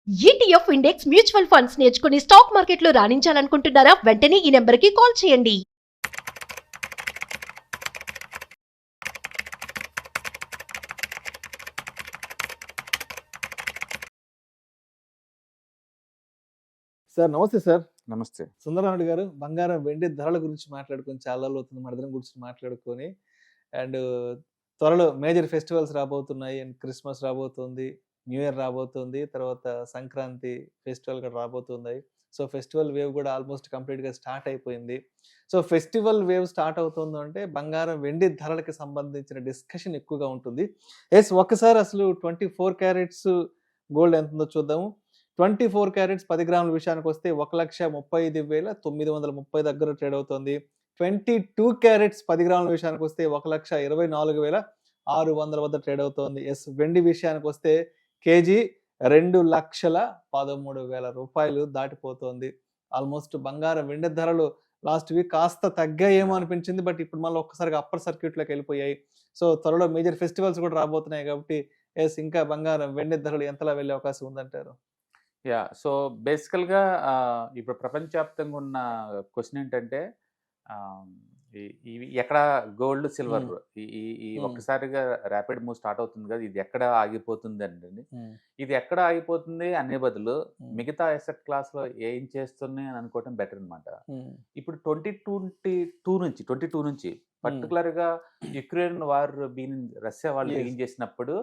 ETF index mutual funds నేర్చుకుని stock మార్కెట్లో రాణించాలనుకుంటున్నారా? వెంటనే ఈ నెంబర్కి కాల్ చేయండి. సార్ నమస్తే సార్. నమస్తే. సుందరరాముడు గారు, బంగారం వెండి ధరల గురించి మాట్లాడుకొని చాలా అవుతుంది, మన ఇద్దరం గురించి మాట్లాడుకొని. అండ్ త్వరలో మేజర్ ఫెస్టివల్స్ రాబోతున్నాయి. అండ్ క్రిస్మస్ రాబోతుంది, న్యూ ఇయర్ రాబోతుంది, తర్వాత సంక్రాంతి ఫెస్టివల్ కూడా రాబోతున్నాయి. సో ఫెస్టివల్ వేవ్ కూడా ఆల్మోస్ట్ కంప్లీట్గా స్టార్ట్ అయిపోయింది. సో ఫెస్టివల్ వేవ్ స్టార్ట్ అవుతుంది అంటే బంగారం వెండి ధరలకి సంబంధించిన డిస్కషన్ ఎక్కువగా ఉంటుంది. ఒక్కసారి అసలు 24 క్యారెట్స్ గోల్డ్ ఎంత ఉందో చూద్దాము. 24 క్యారెట్స్ 10 గ్రాముల విషయానికి వస్తే 1,35,930 దగ్గర ట్రేడ్ అవుతుంది. 22 క్యారెట్స్ 10 గ్రాముల విషయానికి వస్తే 1,24,600 వద్ద ట్రేడ్ అవుతుంది. వెండి విషయానికి వస్తే కేజీ 2,13,000 రూపాయలు దాటిపోతుంది. ఆల్మోస్ట్ బంగారం వెండి ధరలు లాస్ట్ వీక్ కాస్త తగ్గాయేమో అనిపించింది, బట్ ఇప్పుడు మళ్ళీ ఒక్కసారిగా అప్పర్ సర్క్యూట్లోకి వెళ్ళిపోయాయి. సో త్వరలో మేజర్ ఫెస్టివల్స్ కూడా రాబోతున్నాయి కాబట్టి ఇంకా బంగారం వెండి ధరలు ఎంతలా వెళ్ళే అవకాశం ఉందంటారు? సో బేసికల్గా ఇప్పుడు ప్రపంచవ్యాప్తంగా ఉన్న క్వశ్చన్ ఏంటంటే ఇవి ఎక్కడ గోల్డ్ సిల్వర్ ఈ ఒక్కసారిగా ర్యాపిడ్ మూవ్ స్టార్ట్ అవుతుంది కదా, ఇది ఎక్కడ ఆగిపోతుంది అంటే ఇది ఎక్కడ ఆగిపోతుంది అనే బదులు మిగతా అసెట్ క్లాస్ లో ఏం చేస్తున్నాయి అని అనుకోవటం బెటర్ అనమాట. ఇప్పుడు 2022 నుంచి పర్టికులర్ గా యుక్రెయిన్ వార్ రష్యా వాళ్ళు ఏం చేసినప్పుడు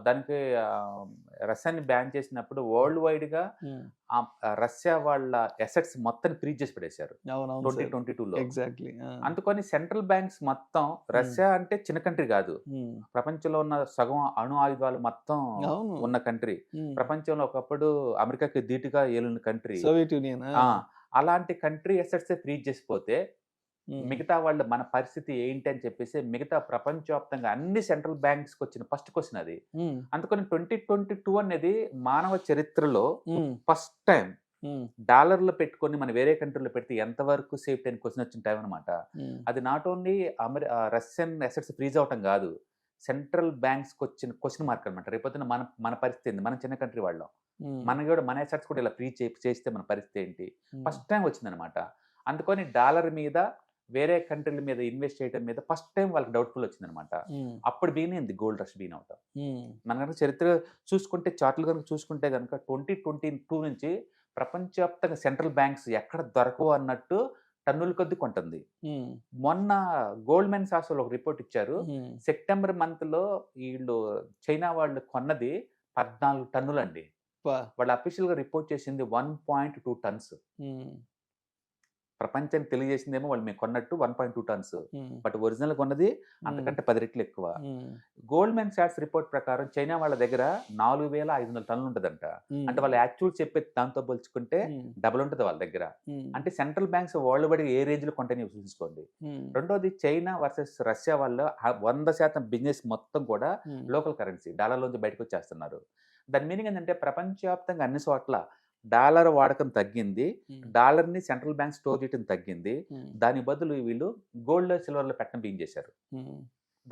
దానికి రష్యాని బ్యాన్ చేసినప్పుడు వరల్డ్ వైడ్ గా రష్యా వాళ్ళ అసెట్స్ మొత్తం ఫ్రీజ్ చేసి పడేశారు 2022లో. ఎగ్జాక్ట్లీ. అందుకని సెంట్రల్ బ్యాంక్స్ మొత్తం, రష్యా అంటే చిన్న కంట్రీ కాదు, ప్రపంచంలో ఉన్న సగం అణు ఆయుధాలు మొత్తం ఉన్న కంట్రీ, ప్రపంచంలో ఒకప్పుడు అమెరికాకి ధీటుగా ఏలున్న కంట్రీ, సోవియట్ యూనియన్. అలాంటి కంట్రీ అసెట్స్ ఫ్రీజ్ చేసిపోతే మిగతా వాళ్ళ మన పరిస్థితి ఏంటి అని చెప్పేసి మిగతా ప్రపంచవ్యాప్తంగా అన్ని సెంట్రల్ బ్యాంక్స్ వచ్చిన ఫస్ట్ క్వశ్చన్ అది. అందుకని 2022 అనేది మానవ చరిత్రలో ఫస్ట్ టైం డాలర్లు పెట్టుకొని మనం వేరే కంట్రీలో పెడితే ఎంతవరకు సేఫ్టీ అని క్వశ్చన్ వచ్చిన టైం అనమాట. అది not only Russian assets freeze అవటం కాదు, సెంట్రల్ బ్యాంక్స్ వచ్చిన క్వశ్చన్ మార్క్ అనమాట. రేపొద్దున మన పరిస్థితి ఏంటి, మన చిన్న కంట్రీ వాళ్ళం, మన అసెట్స్ కూడా ఇలా ఫ్రీజ్ చేస్తే మన పరిస్థితి ఏంటి, ఫస్ట్ టైం వచ్చిందనమాట. అందుకని డాలర్ మీద వేరే కంట్రీల మీద ఇన్వెస్ట్ చేయడం మీద ఫస్ట్ టైం వాళ్ళకి డౌట్ఫుల్ వచ్చిందనమాట. అప్పుడు బీనింది గోల్డ్ రష్ బీన్ అవుతాం. మన కనుక చరిత్ర చూసుకుంటే, చార్ట్లు కనుక చూసుకుంటే కనుక 2022 నుంచి ప్రపంచవ్యాప్తంగా సెంట్రల్ బ్యాంక్స్ ఎక్కడ దొరకవు అన్నట్టు టన్నుల కొద్ది కొంటుంది. మొన్న గోల్డ్మెన్ సాక్స్ ఒక రిపోర్ట్ ఇచ్చారు, సెప్టెంబర్ మంత్ లో వీళ్ళు చైనా వాళ్ళు కొన్నది 14 టన్నులు అండి. వాళ్ళు అఫీషియల్ గా రిపోర్ట్ చేసింది 1.2 టన్స్. ప్రపంచానికి తెలియజేసిందేమో వాళ్ళు మేము కొన్నట్టు 1.2 టన్స్, బట్ ఒరిజినల్ కొన్నది అంతకంటే 10 రెట్లు ఎక్కువ. గోల్డ్మెన్ సాక్స్ రిపోర్ట్ ప్రకారం చైనా వాళ్ళ దగ్గర 4,500 టన్నులు ఉంటదంట. అంటే వాళ్ళు యాక్చువల్ చెప్పే దాంతో పోల్చుకుంటే డబుల్ ఉంటుంది వాళ్ళ దగ్గర. అంటే సెంట్రల్ బ్యాంక్స్ వరల్డ్ వైడ్ ఏ రేంజ్ లో కొంటాయో చూసుకోండి. రెండోది, చైనా వర్సెస్ రష్యా వాళ్ళ 100% బిజినెస్ మొత్తం కూడా లోకల్ కరెన్సీ డాలర్లోంచి బయటకు వచ్చేస్తున్నారు. దాని మీనింగ్ ఏంటంటే ప్రపంచవ్యాప్తంగా అన్ని చోట్ల డాలర్ వాడకం తగ్గింది, డాలర్ ని సెంట్రల్ బ్యాంక్ స్టోర్ చేయడం తగ్గింది. దాని బదులు వీళ్ళు గోల్డ్ సిల్వర్ లో పెట్టడం బిగిన్ చేశారు.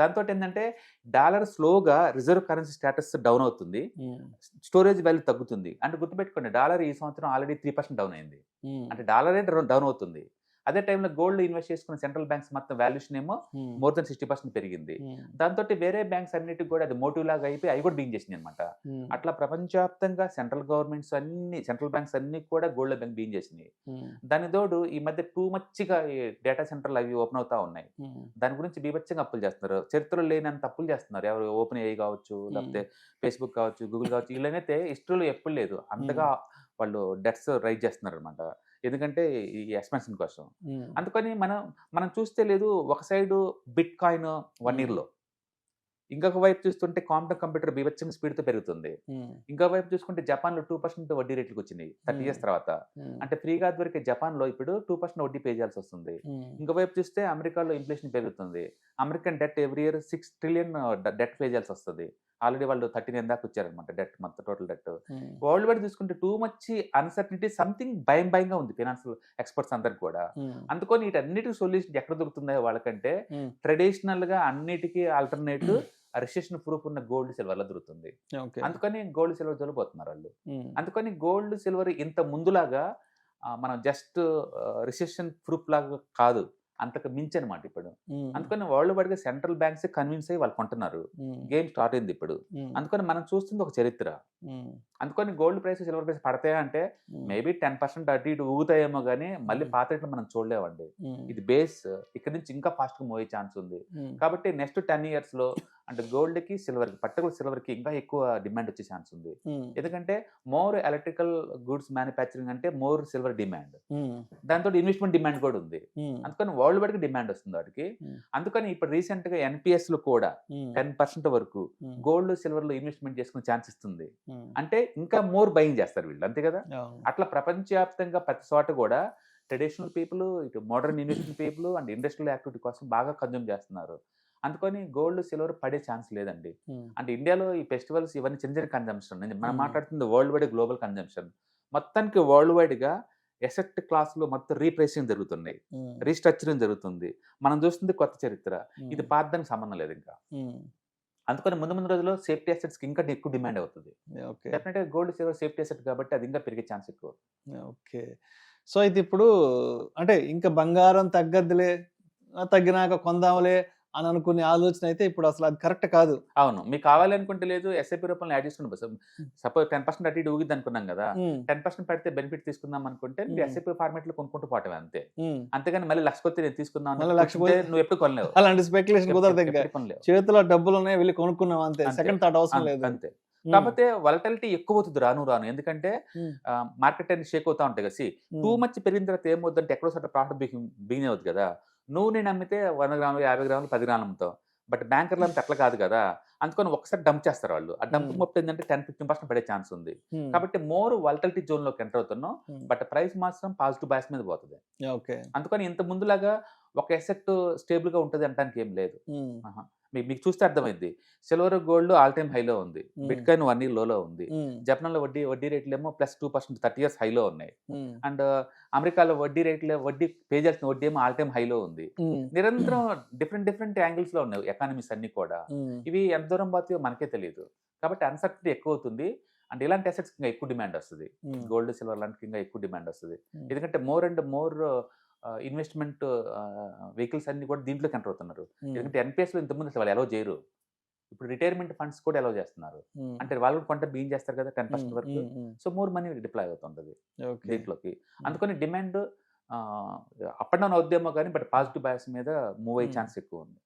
దాంతో ఏంటంటే డాలర్ స్లోగా రిజర్వ్ కరెన్సీ స్టేటస్ డౌన్ అవుతుంది, స్టోరేజ్ వాల్యూ తగ్గుతుంది. అంటే గుర్తుపెట్టుకోండి, డాలర్ ఈ సంవత్సరం ఆల్రెడీ 3% డౌన్ అయింది, అంటే డాలరే డౌన్ అవుతుంది. అదే టైంలో గోల్డ్ ఇన్వెస్ట్ చేసుకున్న సెంట్రల్ బ్యాంక్స్ మొత్తం వాల్యూషన్ ఏమో మోర్ దెన్ 60% పెరిగింది. దాంతో వేరే బ్యాంక్స్ అన్నిటికి కూడా అది మోటివ్ లాగా అయిపోయి అవి కూడా బిగింగ్ చేసింది అనమాట. అట్లా ప్రపంచవ్యాప్తంగా సెంట్రల్ బ్యాంక్స్ అన్ని కూడా గోల్డ్ బ్యాంక్ బిగింగ్ చేసింది. దాని తోడు ఈ మధ్య టూ మచ్గా డేటా సెంటర్లు అవి ఓపెన్ అవుతా ఉన్నాయి. దాని గురించి బీభత్సంగా అప్పులు చేస్తున్నారు, చరిత్రలో లేనంత అప్పులు చేస్తున్నారు. ఎవరు ఓపెన్ AI కావచ్చు, లేకపోతే ఫేస్బుక్ కావచ్చు, గూగుల్ కావచ్చు, వీళ్ళనైతే హిస్టరీలో ఎప్పుడు లేదు అంతగా వాళ్ళు డెట్స్ రైజ్ చేస్తున్నారు అనమాట. ఎందుకంటే ఈ ఎక్స్పెన్షన్ కోసం. అందుకని మనం చూస్తే లేదు, ఒక సైడు బిట్ కాయిన్ 1 year లో, ఇంకొక వైపు చూస్తుంటే క్వాంటమ్ కంప్యూటర్ బీభత్సంగా స్పీడ్ తో పెరుగుతుంది. ఇంకో వైపు చూసుకుంటే జపాన్ లో 2% వడ్డీ రేట్లకు వచ్చినాయి 30 years తర్వాత. అంటే ఫ్రీగా దొరికే జపాన్ లో ఇప్పుడు 2% వడ్డీ పే చేయాల్సి వస్తుంది. ఇంకో వైపు చూస్తే అమెరికాలో ఇన్ఫ్లేషన్ పెరుగుతుంది, American debt every year 6 trillion debt pay చేయాల్సి వస్తుంది. ఆల్రెడీ వాళ్ళు 39 దాకా వచ్చారనమాట డెట్, మొత్తం టోటల్ డెట్. వరల్డ్ వైడ్ చూసుకుంటే టూ మచ్ అన్సర్టనిటీ, సంథింగ్ భయంగా ఉంది ఫైనాన్షియల్ ఎక్స్పర్ట్స్ అందరికి కూడా. అందుకని వీటన్నిటికి సొల్యూషన్ ఎక్కడ దొరుకుతుందో వాళ్ళకంటే ట్రెడిషనల్ గా అన్నిటికీ ఆల్టర్నేటివ్ రిసెషన్ ప్రూఫ్ ఉన్న గోల్డ్ సిల్వర్ లో దొరుకుతుంది. ఓకే. అందుకని గోల్డ్ సిల్వర్ జోలిపోతున్నారు వాళ్ళు. ఉమ్, అందుకని గోల్డ్ సిల్వర్ ఇంత ముందులాగా మనం జస్ట్ రిసెషన్ ప్రూఫ్ లాగా కాదు, అంతకు మించి అనమాట ఇప్పుడు. ఉమ్, అందుకని వరల్డ్ వైడ్ గా సెంట్రల్ బ్యాంక్స్ కన్విన్స్ అయ్యి వాళ్ళు కొంటున్నారు. ఉమ్, గేమ్ స్టార్ట్ అయింది ఇప్పుడు. ఉమ్, అందుకని మనం చూస్తుంది ఒక చరిత్ర. ఉమ్, అందుకని గోల్డ్ ప్రైస్ సిల్వర్ ప్రైస్ పడతాయా అంటే ఉమ్, మేబీ 10% అటు ఇటు ఊగుతాయేమో కానీ మళ్ళీ పాత రేట్లు మనం చూడలేమండి. ఉమ్, ఇది బేస్, ఇక్కడ నుంచి ఇంకా ఫాస్ట్ గా మోయే ఛాన్స్ ఉంది. ఉమ్, కాబట్టి నెక్స్ట్ 10 years లో అంటే గోల్డ్ కి సిల్వర్ కి, పర్టికులర్ సిల్వర్ కి ఇంకా ఎక్కువ డిమాండ్ వచ్చే ఛాన్స్ ఉంది. ఉమ్, ఎందుకంటే మోర్ ఎలక్ట్రికల్ గుడ్స్ మ్యానుఫ్యాక్చరింగ్ అంటే మోర్ సిల్వర్ డిమాండ్, ఉమ్, దాంతో ఇన్వెస్ట్మెంట్ డిమాండ్ కూడా ఉంది. ఉమ్, అందుకని వరల్డ్ వైడ్ గా డిమాండ్ వస్తుంది వాటికి. Hmm. అందుకని ఇప్పుడు రీసెంట్ గా ఎన్పిఎస్ లో కూడా ఉమ్, 10% వరకు ఉమ్, గోల్డ్ సిల్వర్ లో ఇన్వెస్ట్మెంట్ చేసుకునే ఛాన్స్ ఇస్తుంది. ఉమ్, అంటే ఇంకా మోర్ బయింగ్ చేస్తారు వీళ్ళు, అంతే కదా. అవును. అట్లా ప్రపంచవ్యాప్తంగా ప్రతి చోట కూడా ట్రెడిషనల్ పీపుల్, ఇటు modern investment people and industrial activity కోసం బాగా కన్జ్యూమ్ చేస్తున్నారు. అందుకని గోల్డ్ సిల్వర్ పడే ఛాన్స్ లేదండి. ఉమ్, అంటే ఇండియాలో ఈ ఫెస్టివల్స్ ఇవన్నీ చిన్న చిన్న కన్జంప్షన్, మనం Hmm. మాట్లాడుతుంది వరల్డ్ వైడ్ గ్లోబల్ కన్జంప్షన్. మొత్తానికి వరల్డ్ వైడ్ గా ఎసెట్ క్లాస్ లో మొత్తం రీప్రైసింగ్ జరుగుతున్నాయి, ఉమ్, రీస్ట్రక్చరింగ్ జరుగుతుంది. మనం చూస్తుంది కొత్త చరిత్ర, ఉమ్, ఇది పాతదానికి సంబంధం లేదు ఇంకా. ఉమ్, అందుకని ముందు ముందు రోజుల్లో సేఫ్టీ అసెట్స్ కి ఇంకా ఎక్కువ డిమాండ్ అవుతుంది. ఓకే. డెఫినెట్ గా గోల్డ్ సిల్వర్ సేఫ్టీ అసెట్ కాబట్టి అది ఇంకా పెరిగే ఛాన్స్ ఎక్కువ. ఓకే. సో అయితే ఇప్పుడు అంటే ఇంకా బంగారం తగ్గద్దులే, తగ్గినాక కొందాంలే అని అనుకునే ఆలోచన అయితే ఇప్పుడు అసలు అది కరెక్ట్ కాదు. అవును, మీకు కావాలనుకుంటే లేదు, ఎస్ఐపి రూపంలో యాడ్ చేసుకుంటే సపోజ్ 10% అటు ఇటు ఊగిద్ది అనుకున్నాం కదా, ఉమ్, 10% పెడితే బెనిఫిట్ తీసుకుందాం అనుకుంటే Hmm. ఎస్ఐపి ఫార్మేట్ లో కొనుక్కుంటూ పోవటమే అంతే. ఉమ్, అంతేగాని మళ్ళీ లక్ష కొత్త నేను తీసుకుందాం మళ్ళీ లక్ష అనుకుంటే నువ్వు ఎప్పుడు కొనలేవు, అలాంటి స్పెక్యులేషన్ కుదరదు. ఇంకా ఎప్పుడు కొనలేవు. చేతిలో డబ్బులు ఉన్నాయి, వెళ్ళి కొనుక్కున్నాం అంతే, అంతే. సెకండ్ థాట్ అవసరం లేదు. అంతే. కాకపోతే వాలటిలిటీ ఎక్కువ అవుతుంది రాను రాను. ఎందుకంటే ఉమ్, మార్కెట్ అనేది షేక్ అవుతా ఉంటాయి కదా. టూ మచ్ పెరిగిన తర్వాత ఏమవుతుందంటే ఎక్కడో సోట ప్రాఫిట్ బిగిన్ అవుతుంది కదా. నువ్వు నేను అమ్మితే 100 గ్రాములు 50 గ్రాములు 10 గ్రాములు అమ్ముతావు, బట్ బ్యాంకర్లు అంతా అట్లా కాదు కదా. అందుకని ఒకసారి డంప్ చేస్తారు వాళ్ళు. ఆ డంప్ మొత్తం ఏంటంటే 10-15% పడే ఛాన్స్ ఉంది. ఉమ్, కాబట్టి మోర్ వాలటిలిటీ జోన్ లోకి ఎంటర్ అవుతున్నాం, ఉమ్, బట్ ప్రైస్ మాత్రం పాజిటివ్ బయాస్ మీద పోతుంది. ఓకే. అందుకని ఇంత ముందులాగా ఒక ఎసెట్ స్టేబుల్ గా ఉంటుంది అనడానికి ఏం లేదు. ఉమ్, ఆహా. మీకు చూస్తే అర్థమైంది, సిల్వర్ గోల్డ్ ఆల్ టైమ్ హైలో ఉంది, Hmm. బిట్ కాయిన్ 1 year లోలో ఉంది, ఉమ్, జపాన్లో వడ్డీ రేట్లు ఏమో +2% 30 years హైలో ఉన్నాయి, ఉమ్, అండ్ అమెరికాలో వడ్డీ పే చేసిన వడ్డీ ఏమో ఆల్ టైమ్ హైలో ఉంది. ఉమ్, నిరంతరం డిఫరెంట్ యాంగిల్స్ లో ఉన్నాయి ఎకానమీస్ అన్ని కూడా. ఉమ్, ఇవి ఎంత దూరం పోతాయో మనకే తెలియదు. కాబట్టి అన్సర్టనిటీ ఎక్కువ అవుతుంది. అండ్ ఇలాంటి అసెట్స్ ఇంకా ఎక్కువ డిమాండ్ వస్తుంది, ఉమ్, గోల్డ్ సిల్వర్ లాంటి ఇంకా ఎక్కువ డిమాండ్ వస్తుంది. Hmm. ఎందుకంటే more and more investment vehicles అన్ని కూడా దీంట్లోకి ఎంటర్ అవుతున్నారు. ఉమ్, ఎందుకంటే ఎన్పిఎస్ లో ఇంతకుముందు అసలు వాళ్ళు అలౌ చేయరు, ఇప్పుడు రిటైర్మెంట్ ఫండ్స్ కూడా అలౌ చేస్తున్నారు. ఉమ్, అంటే వాళ్ళు కూడా కొంత బిగిన్ చేస్తారు కదా 10% ఉమ్, వరకు. Um, um, so more money deploy అవుతుంటది ఓకే. దీంట్లోకి. అందుకని డిమాండ్ అప్ అండ్ డౌన్ అవుద్దేమో కానీ బట్ పాజిటివ్ బయాస్ మీద మూవ్ అయ్యే Hmm. ఛాన్స్ ఎక్కువ ఉంది.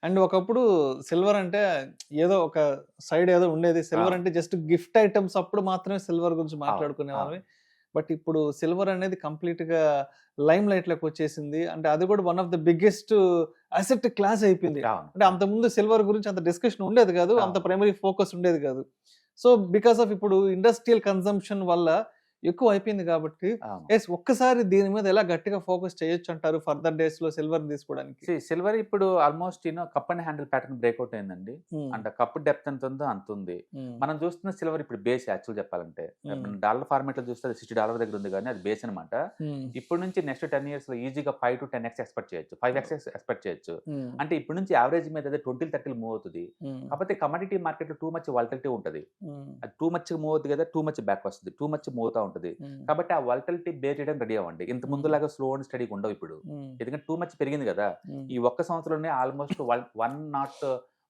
అండ్ ఒకప్పుడు సిల్వర్ అంటే ఏదో ఒక సైడ్ ఏదో ఉండేది, సిల్వర్ అంటే జస్ట్ గిఫ్ట్ ఐటమ్స్ అప్పుడు మాత్రమే సిల్వర్ గురించి మాట్లాడుకునే వాళ్ళమే. బట్ ఇప్పుడు సిల్వర్ అనేది కంప్లీట్ గా లైమ్ లైట్ లోకి వచ్చేసింది. అంటే అది కూడా one of the biggest asset class అయిపోయింది. అవును. అంటే అంత ముందు సిల్వర్ గురించి అంత డిస్కషన్ ఉండేది కాదు, అంత అవును. ప్రైమరీ ఫోకస్ ఉండేది కాదు. సో బికాస్ ఆఫ్ ఇప్పుడు ఇండస్ట్రియల్ కన్సంప్షన్ వల్ల ఎక్కువ అయిపోయింది కాబట్టి అవును. ఎస్ ఒక్కసారి దీని మీద ఎలా గట్టిగా ఫోకస్ చేయొచ్చు అంటారు ఫర్దర్ డేస్ లో సిల్వర్ తీసుకోవడానికి? సిల్వర్ ఇప్పుడు almost cup and handle pattern breakout అయిందండి. Hmm. అంటే కప్ డెప్త్ ఎంత ఉందో అంత ఉంది. Hmm. మనం చూస్తున్న సిల్వర్ ఇప్పుడు బేస్ యాక్చువల్ చెప్పాలంటే డాలర్ ఫార్మేట్ లో చూస్తే $60 దగ్గర ఉంది, కానీ అది బేస్ అనమాట. Hmm. ఇప్పుడు నుంచి నెక్స్ట్ 10 years లో ఈజీగా 5 to 10x ఎక్స్పెక్ట్ చేయొచ్చు, 5x ఎక్స్పెక్ట్ చేయొచ్చు. Hmm. అంటే ఇప్పుడు నుంచి యావరేజ్ మీద అదే 20-30 మూవ్ అవుతుంది. Hmm. కాకపోతే కమోడిటీ మార్కెట్ లో టూ మచ్ వాలటిలిటీ ఉంటుంది. Hmm. అది టూ మచ్ మూవ్ అవుతుంది కదా, టూ మచ్ బ్యాక్ వస్తుంది, టూ మచ్ మూవ్ అవుతా ఉంటుంది. Hmm. కాబట్టి ఆ వాలటిలిటీ బేర్ చేయడానికి రెడీ అవ్వండి. ఇంత ముందులాగా స్లో అండ్ స్టడీగా ఉండవు ఇప్పుడు, Hmm. ఎందుకంటే టూ మచ్ పెరిగింది కదా. Hmm. ఈ ఒక్క సంవత్సరంలోనే ఆల్మోస్ట్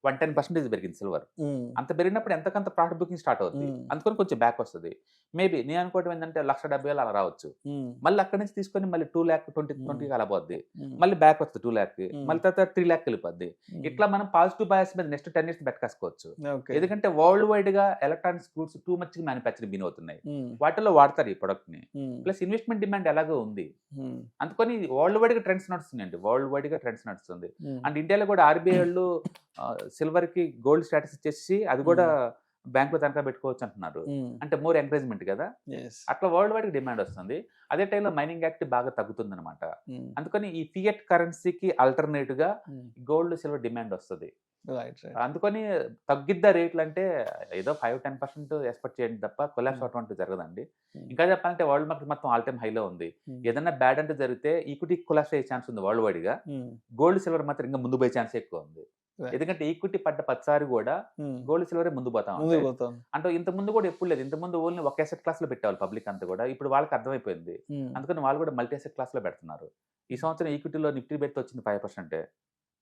110% పెరిగింది సిల్వర్. Hmm. అంత పెరిగినప్పుడు ఎంతకంత ప్రాఫిట్ బుకింగ్ స్టార్ట్ అవుతుంది. Hmm. అందుకని కొంచెం బ్యాక్ వస్తుంది. మేబీ నేను అనుకోవడం ఏంటంటే 1,70,000 అలా రావచ్చు. Hmm. మళ్ళీ అక్కడి నుంచి తీసుకొని మళ్ళీ 2,20,20 అలా పోద్ది, Hmm. మళ్ళీ బ్యాక్ వస్తుంది 2,00,000, Hmm. మళ్ళీ తర్వాత 3,00,000 వెళ్ళిపోద్ది. Hmm. ఇట్లా మనం పాజిటివ్ బయాస్ మీద నెక్స్ట్ 10 years బెట్కాసుకోవచ్చు. Okay. ఎందుకంటే వరల్డ్ వైడ్ గా electronics goods too much manufacturing బిన్ అవుతున్నాయి, Hmm. వాటిలో వాడతారు ఈ ప్రొడక్ట్ ని. Hmm. ప్లస్ ఇన్వెస్ట్మెంట్ డిమాండ్ ఎలాగో ఉంది. Hmm. అందుకని వరల్డ్ వైడ్ గా ట్రెండ్స్ నడుస్తున్నాయండి, వరల్డ్ వైడ్ గా ట్రెండ్స్ నడుస్తుంది. Hmm. అండ్ ఇండియాలో కూడా ఆర్బీఐ వాళ్ళు సిల్వర్ కి గోల్డ్ స్టాటస్ ఇచ్చేసి అది కూడా బ్యాంక్ లో తనఖా పెట్టుకోవచ్చు అంటున్నారు. Hmm. అంటే మోర్ ఎంకరేజ్మెంట్ కదా. Yes. అట్లా వరల్డ్ వైడ్ డిమాండ్ వస్తుంది. అదే టైంలో మైనింగ్ యాక్ట్ బాగా తగ్గుతుంది అనమాట. Hmm. అందుకని ఈ ఫియట్ కరెన్సీకి ఆల్టర్నేట్ గా Hmm. గోల్డ్ సిల్వర్ డిమాండ్ వస్తుంది. Right. Right. అందుకని తగ్గిద్ద రేట్లు అంటే ఏదో 5-10% ఎక్స్పెక్ట్ చేయండి తప్ప కొలాప్స్ అటువంటి జరగదండి. Hmm. ఇంకా చెప్పాలంటే వరల్డ్ మార్కెట్ మొత్తం ఆల్ టైమ్ హైలో ఉంది. Hmm. ఏదైనా బ్యాడ్ అంటే జరిగితే ఈక్విటీ కొలాప్స్ అయ్యే ఛాన్స్ ఉంది వరల్డ్ వైడ్ గా. Hmm. గోల్డ్ సిల్వర్ మాత్రం ఇంకా ముందు పోయే ఛాన్స్ ఎక్కువ ఉంది. Right. ఎందుకంటే ఈక్విటీ పడ్డ ప్రతిసారి కూడా గోల్డ్ సిల్వరే ముందు పోతా ముందుకు ఉంటాయి. పోతాం. అంటే ఇంత ముందు కూడా ఎప్పుడు లేదు, ఇంత ముందు ఓన్లీ ఒక అసెట్ క్లాస్ లో పెట్టేవాళ్ళు పబ్లిక్ అంతా కూడా. ఇప్పుడు వాళ్ళకి అర్థమైపోయింది, అందుకని వాళ్ళు కూడా మల్టీ అసెట్ క్లాస్ లో పెడుతున్నారు. ఈ సంవత్సరం ఈక్విటీలో నిఫ్టీ పెడితే వచ్చింది 5%,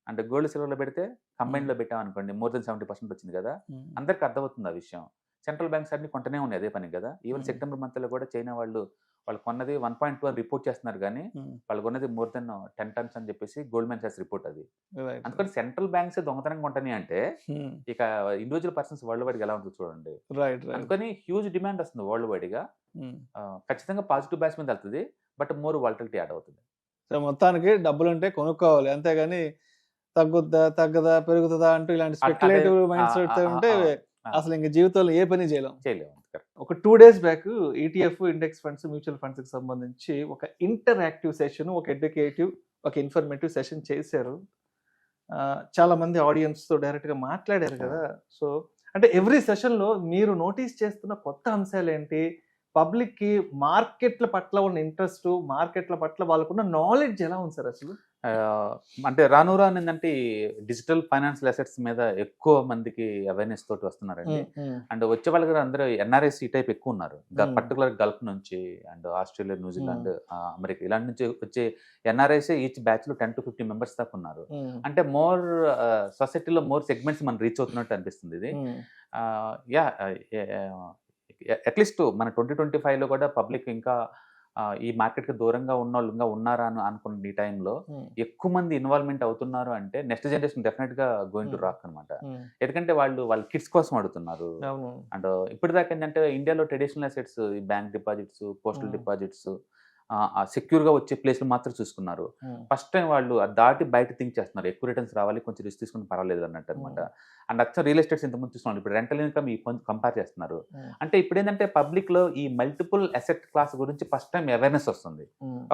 అంటే గోల్డ్ సిల్వర్ లో పెడితే కంబైన్ లో పెట్టామనుకోండి మోర్ దెన్ 70% వచ్చింది కదా. అందరికి అర్థమవుతుంది ఆ విషయం. సెంట్రల్ బ్యాంక్స్ అన్ని కొంటనే ఉన్నాయి అదే పని కదా. ఈవెన్ సెప్టెంబర్ మంత్ లో కూడా చైనా వాళ్ళు కొన్నది 1.2 అని రిపోర్ట్ చేస్తున్నారు, కానీ వాళ్ళు కొన్నది మోర్ దెన్ 10 టన్స్ అని చెప్పేసి గోల్డ్మెన్ సాక్స్ రిపోర్ట్ అది. Right. అందుకని సెంట్రల్ బ్యాంక్స్ దొంగతనంగా కొంటాయి అంటే ఇక ఇండివిజువల్ పర్సన్స్ వరల్డ్ వైడ్ ఎలా ఉంటుంది చూడండి. Right, right. అందుకని హ్యూజ్ డిమాండ్ వస్తుంది వరల్డ్ వైడ్ గా. ఖచ్చితంగా పాజిటివ్ బ్యాచ్ మీద వెళ్తుంది, బట్ మోర్ వాలటిలిటీ యాడ్ అవుతుంది. సో మొత్తానికి డబ్బులు ఉంటే కొనుక్కోవాలి, అంతేగాని తగ్గదా పెరుగుతుందా అంటూ ఇలాంటి స్పెక్యులేటివ్ మైండ్ సెట్ ఉంటే అసలు ఇంకా జీవితంలో ఏ పని చేయలేము. ఒక 2 days back ETF index funds mutual funds కి సంబంధించి ఒక ఇంటరాక్టివ్ సెషన్, ఒక ఎడ్యుకేటివ్, ఒక ఇన్ఫర్మేటివ్ సెషన్ చేశారు. చాలా మంది ఆడియన్స్ తో డైరెక్ట్ గా మాట్లాడారు కదా. సో అంటే ఎవ్రీ సెషన్ లో మీరు నోటీస్ చేస్తున్న కొత్త అంశాలు ఏంటి, పబ్లిక్ కి మార్కెట్ల పట్ల ఉన్న ఇంట్రెస్ట్, మార్కెట్ల పట్ల వాళ్ళకున్న నాలెడ్జ్ ఎలా ఉంది సార్ అసలు? అంటే రాను రాను ఏంటంటే డిజిటల్ ఫైనాన్షియల్ అసెట్స్ మీద ఎక్కువ మందికి అవేర్నెస్ తోటి వస్తున్నారండి. అండ్ వచ్చే వాళ్ళ దగ్గర అందరూ ఎన్ఆర్ఐస్ ఈ టైప్ ఎక్కువ ఉన్నారు, పర్టికులర్ గల్ఫ్ నుంచి అండ్ ఆస్ట్రేలియా, న్యూజిలాండ్, అమెరికా ఇలాంటి నుంచి వచ్చే ఎన్ఆర్ఐస్ ఈచ్ బ్యాచ్ లో 10 to 15 మెంబర్స్ దాకా ఉన్నారు. అంటే మోర్ సొసైటీలో మోర్ సెగ్మెంట్స్ మనం రీచ్ అవుతున్నట్టు అనిపిస్తుంది ఇది. అట్లీస్ట్ మన 2025 లో కూడా పబ్లిక్ ఇంకా ఈ మార్కెట్ కి దూరంగా ఉన్న వాళ్ళు ఇంకా ఉన్నారా అని అనుకున్న ఈ టైంలో ఎక్కువ మంది ఇన్వాల్వ్మెంట్ అవుతున్నారు అంటే నెక్స్ట్ జనరేషన్ డెఫినెట్ గా గోయింగ్ టు రాక్ అనమాట. ఎందుకంటే వాళ్ళ కిడ్స్ కోసం అడుగుతున్నారు. అండ్ ఇప్పటిదాకా ఏంటంటే ఇండియాలో ట్రెడిషనల్ అసెట్స్, ఈ bank deposits, postal deposits, secure గా వచ్చే ప్లేస్లు మాత్రం చూసుకున్నారు. ఫస్ట్ టైం వాళ్ళు దాటి బయట థింక్ చేస్తున్నారు, ఎక్కువ రిటర్న్స్ రావాలి, కొంచెం రిస్క్ తీసుకుని పర్వాలేదు అన్నట్టు అనమాట. అండ్ అచ్చం రియల్ ఎస్టేట్స్ ఇంతకుముందు చూస్తున్నారు, ఇప్పుడు రెంటల్ ఇన్కమ్ ఈ కంపేర్ చేస్తున్నారు. అంటే ఇప్పుడు ఏంటంటే పబ్లిక్ లో ఈ మల్టిపుల్ అసెట్ క్లాస్ గురించి ఫస్ట్ టైం అవేర్నెస్ వస్తుంది.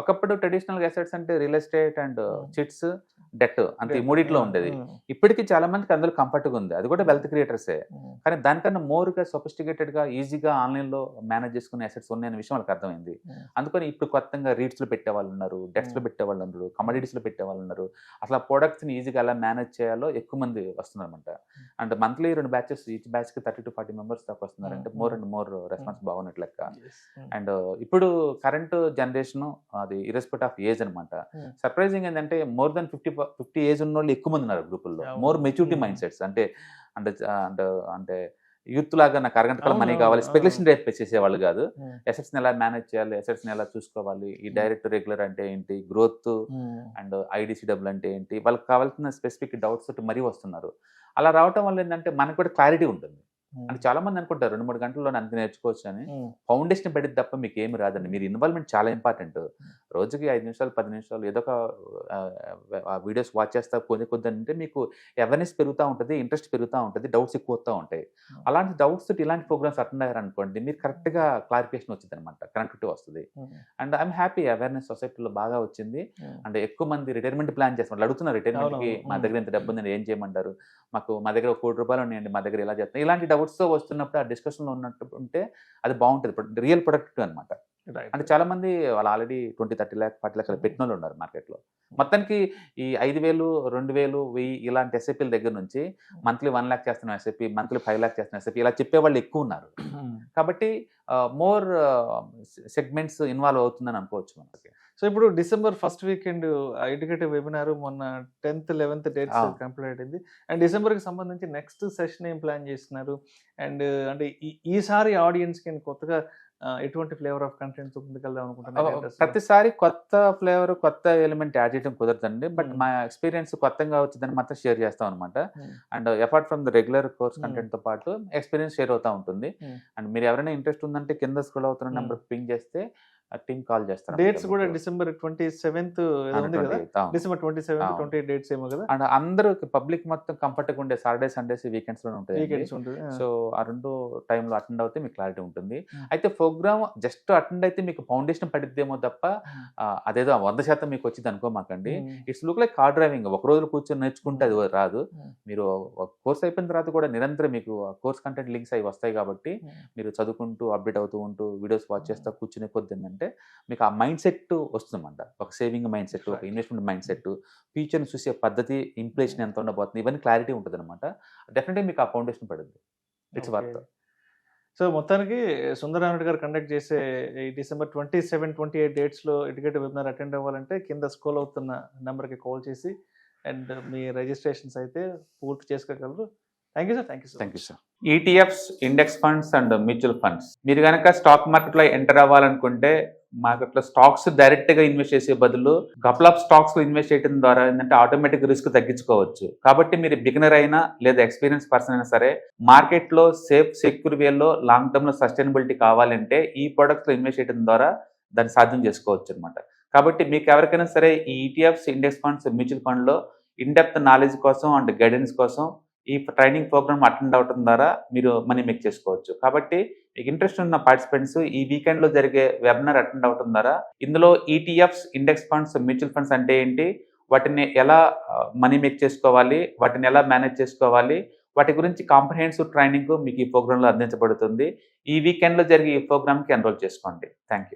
ఒకప్పుడు ట్రెడిషనల్ అసెట్స్ అంటే real estate and chits, debt అంతే ఈ మూడిట్లో ఉండేది. ఇప్పటికీ చాలా మందికి అందులో కంఫర్ట్ గా ఉంది, అది కూడా వెల్త్ క్రియేటర్సే. కానీ దానికన్నా మోర్ గా సొఫిస్టికేటెడ్ గా ఈజీగా ఆన్లైన్ లో మేనేజ్ చేసుకునే అసెట్స్ ఉన్నాయనే విషయం వాళ్ళకి అర్థమైంది. అందుకని ఇప్పుడు కొత్తగా రీట్స్ లో పెట్టే వాళ్ళు ఉన్నారు, డెట్స్ లో పెట్టే వాళ్ళు ఉన్నారు, కమోడిటీస్ లో పెట్టే వాళ్ళు ఉన్నారు. అసలు ఆ ప్రొడక్ట్స్ ని ఈజీగా ఎలా మేనేజ్ చేయాలో ఎక్కువ మంది వస్తున్నారు అనమాట. And monthly 2 batches, each batch కి 30 to 40 మెంబర్స్ దాకా వస్తున్నారు. అంటే మోర్ అండ్ మోర్ రెస్పాన్స్ బాగున్నట్టు లెక్క. అండ్ ఇప్పుడు కరెంట్ జనరేషన్ అది ఇర్రెస్పెక్ట్ ఆఫ్ ఏజ్ అనమాట. సర్ప్రైజింగ్ ఏంటంటే మోర్ దెన్ 50 ఏజ్ ఉన్న వాళ్ళు ఎక్కువ మంది ఉన్నారు గ్రూపుల్లో. మోర్ మెచ్యూరిటీ మైండ్ సెట్స్, అంటే అంటే యూత్ లాగా నాకు అరగంటకాల మనీ కావాలి, స్పెక్యులేషన్ రేట్ చేసేవాళ్ళు కాదు. అసెట్స్ ని ఎలా మేనేజ్ చేయాలి, అసెట్స్ ని ఎలా చూసుకోవాలి, ఈ డైరెక్ట్ రెగ్యులర్ అంటే ఏంటి, గ్రోత్ అండ్ IDCW అంటే ఏంటి, వాళ్ళకి కావాల్సిన స్పెసిఫిక్ డౌట్స్ తోటి మరీ వస్తున్నారు. అలా రావటం వల్ల ఏంటంటే మనకు కూడా క్లారిటీ ఉంటుంది. అంటే చాలా మంది అనుకుంటారు 2-3 గంటల్లో అంత నేర్చుకోవచ్చు అని. ఫౌండేషన్ పెడితే తప్ప మీకు ఏమి రాదండి. మీరు ఇన్వాల్వ్మెంట్ చాలా ఇంపార్టెంట్. రోజుకి 5 నిమిషాలు 10 నిమిషాలు ఏదో ఒక వీడియోస్ వాచ్ చేస్తా కొద్ది అంటే మీకు అవేర్నెస్ పెరుగుతూ ఉంటుంది, ఇంట్రెస్ట్ పెరుగుతూ ఉంటుంది, డౌట్స్ ఎక్కువ వస్తూ ఉంటాయి. అలాంటి డౌట్స్ తోటి ఇలాంటి ప్రోగ్రామ్స్ అటెండ్ అయ్యారనుకోండి, మీరు కరెక్ట్గా క్లారిఫికేషన్ వచ్చింది అనమాట, కనెక్టివిటీ వస్తుంది. అండ్ ఐఎమ్ హ్యాపీ అవేర్నెస్ సొసైటీలో బాగా వచ్చింది. అండ్ ఎక్కువ మంది రిటైర్మెంట్ ప్లాన్ చేస్తున్నారు, అడుగుతున్నారు రిటైర్మెంట్కి మా దగ్గర ఇంత డబ్బు ఉందని ఏం చేయమంటారు, మా దగ్గర 1 కోటి రూపాయలు ఉన్నాయండి, మా దగ్గర ఇలా చేస్తాం. ఇలాంటి డౌట్స్ తో వస్తున్నప్పుడు ఆ డిస్కషన్లో ఉన్నట్టు ఉంటే అది బాగుంటుంది, రియల్ ప్రొడక్టివ్ అనమాట. అంటే చాలా మంది వాళ్ళు ఆల్రెడీ 20, 30 lakh 40 lakh పెట్టిన వాళ్ళు ఉన్నారు మార్కెట్లో. మొత్తానికి ఈ 5,000, 2,000, 1000 ఇలాంటి ఎస్ఐపీల దగ్గర నుంచి మంత్లీ 1 lakh చేస్తున్న ఎస్ఐపీ, మంత్లీ 5 lakh చేస్తున్న ఎస్ఐపీ ఇలా చెప్పే వాళ్ళు ఎక్కువ ఉన్నారు. కాబట్టి మోర్ సెగ్మెంట్స్ ఇన్వాల్వ్ అవుతుందని అనుకోవచ్చు మనకి. సో ఇప్పుడు December first weekend educative webinar మొన్న 10th, 11th డేట్స్ కంప్లీట్ అయింది. అండ్ డిసెంబర్ కి సంబంధించి నెక్స్ట్ సెషన్ ఏం ప్లాన్ చేస్తున్నారు? అండ్ అంటే ఈసారి ఆడియన్స్ కి కొత్తగా ఎటువంటి ఫ్లేవర్ ఆఫ్ కంటెంట్ ముందుకెళ్దాం అనుకుంటున్నారు? ప్రతిసారి కొత్త ఫ్లేవర్, కొత్త ఎలిమెంట్ యాడ్ చేయడం కుదరదండి. బట్ మా ఎక్స్పీరియన్స్ కొత్తగా వచ్చిందని మాత్రం షేర్ చేస్తాం అనమాట. And apart from the regular course content తో పాటు ఎక్స్పీరియన్స్ షేర్ అవుతా ఉంటుంది. అండ్ మీరు ఎవరైనా ఇంట్రెస్ట్ ఉందంటే కింద స్క్రోల్ అవుతున్న నెంబర్ పింగ్ చేస్తే టీమ్ కాల్ చేస్తారు. డేట్స్ కూడా డిసెంబర్ 27th ఉంది కదా, డిసెంబర్ 27, 28 డేట్స్ ఏమో కదా. అండ్ అందరూ పబ్లిక్ మొత్తం కంఫర్ట్ గా ఉండే సాటర్డే, సండేస్, వీకెండ్స్ లో ఉంటాయి. సో ఆ 2 టైంలో అటెండ్ అవుతే మీకు క్లారిటీ ఉంటుంది. అయితే ప్రోగ్రామ్ జస్ట్ అటెండ్ అయితే మీకు ఫౌండేషన్ పడిద్దేమో తప్ప అదేదో 100% మీకు వచ్చింది అనుకోమాకండి. It's look like car driving. ఒక రోజు కూర్చొని నేర్చుకుంటే అది రాదు. మీరు కోర్స్ అయిపోయిన తర్వాత కూడా నిరంతరం మీకు కోర్స్ కంటెంట్ లింక్స్ అవి వస్తాయి కాబట్టి మీరు చదువుకుంటూ అప్డేట్ అవుతూ ఉంటూ వీడియోస్ వాచ్ చేస్తా కూర్చునే కొద్ది ఏంటంటే ఏంటంటే మీకు ఆ మైండ్ సెట్ వస్తుందన్నమాట. ఒక సేవింగ్ మైండ్ సెట్, ఒక ఇన్వెస్ట్మెంట్ మైండ్ సెట్, ఫ్యూచర్ని చూసే పద్ధతి, ఇన్ఫ్లేషన్ ఎంత ఉండబోతుంది, ఇవన్నీ క్లారిటీ ఉంటుందన్నమాట. డెఫినెట్గా మీకు ఆ ఫౌండేషన్ పడుద్ది. It's worth. సో మొత్తానికి సుందరరామరెడ్డి గారు కండక్ట్ చేసే ఈ December 27, 28 డేట్స్లో ఎడ్యుకేటివ్ వెబినార్ అటెండ్ అవ్వాలంటే కింద స్క్రోల్ అవుతున్న నెంబర్కి కాల్ చేసి అండ్ మీ రిజిస్ట్రేషన్స్ అయితే పూర్తి చేసుకోగలరు. Thank you sir. Thank you sir. ETFs, index funds and mutual funds, మీరు కనుక స్టాక్ మార్కెట్లో ఎంటర్ అవ్వాలనుకుంటే మార్కెట్లో స్టాక్స్ డైరెక్ట్గా ఇన్వెస్ట్ చేసే బదులు కపుల్ ఆఫ్ స్టాక్స్లో ఇన్వెస్ట్ చేయడం ద్వారా ఏంటంటే ఆటోమేటిక్ రిస్క్ తగ్గించుకోవచ్చు. కాబట్టి మీరు బిగినర్ అయినా లేదా ఎక్స్పీరియన్స్ పర్సన్ అయినా సరే మార్కెట్లో సేఫ్ సెక్యూర్ వేలో లాంగ్ టర్మ్లో సస్టైనబిలిటీ కావాలంటే ఈ ప్రొడక్ట్స్లో ఇన్వెస్ట్ చేయడం ద్వారా దాన్ని సాధ్యం చేసుకోవచ్చు అనమాట. కాబట్టి మీకు ఎవరికైనా సరే ఈ ఈటీఎఫ్స్, ఇండెక్స్ ఫండ్స్, మ్యూచువల్ ఫండ్లో ఇన్డెప్త్ నాలెడ్జ్ కోసం అండ్ గైడెన్స్ కోసం ఈ ట్రైనింగ్ ప్రోగ్రామ్ అటెండ్ అవడం ద్వారా మీరు మనీ మేక్ చేసుకోవచ్చు. కాబట్టి మీకు ఇంట్రెస్ట్ ఉన్న పార్టిసిపెంట్స్ ఈ వీకెండ్లో జరిగే వెబినార్ అటెండ్ అవడం ద్వారా ఇందులో ETFs, index funds, mutual funds అంటే ఏంటి, వాటిని ఎలా మనీ మేక్ చేసుకోవాలి, వాటిని ఎలా మేనేజ్ చేసుకోవాలి, వాటి గురించి కాంప్రహెన్సివ్ ట్రైనింగ్ మీకు ఈ ప్రోగ్రాంలో అందించబడుతుంది. ఈ వీకెండ్లో జరిగే ఈ ప్రోగ్రామ్కి ఎన్రోల్ చేసుకోండి. Thank you.